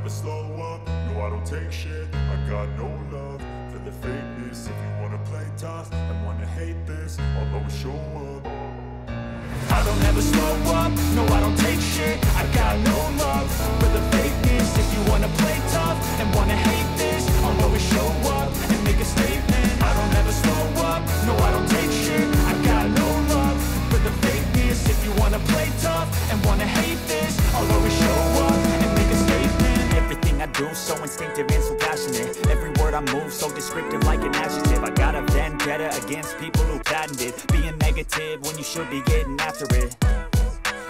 never slow up, no I don't take shit. I got no love for the fakeness. If you wanna play tough and wanna hate this, I'll always show up. I don't ever slow up, no I don't take shit. I got no love for the fakeness. If you wanna play tough and wanna hate this, I'll always show up and make a statement. I don't ever slow up, no I don't take shit. I got no love for the fakeness. If you wanna play tough and wanna hate this, I'll always show up and make a statement. Everything I do so instinctive and so passionate. Every word I move so descriptive like an adjective. I got a vendetta against people who patented being negative when you should be getting after it.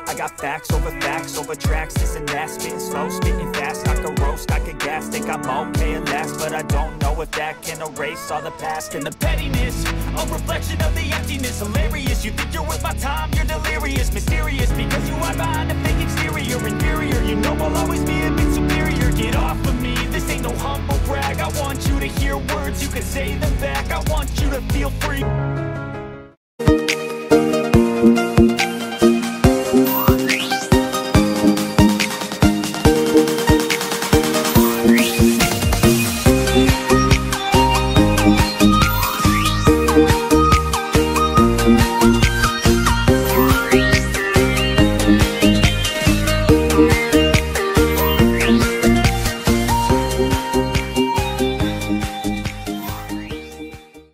I got facts over tracks, this and that. Spitting slow, spitting fast, I could roast, I could gas. Think I'm okay at last, but I don't know if that can erase all the past. And the pettiness, a reflection of the emptiness. Hilarious, you think you're worth my time, you're delirious. Mysterious, because you hide behind a fake exterior. Inferior, you know I'll always be a bit superior. Get off of me, this ain't no humble brag. I want you to hear words, you can say them back. I want you to feel free.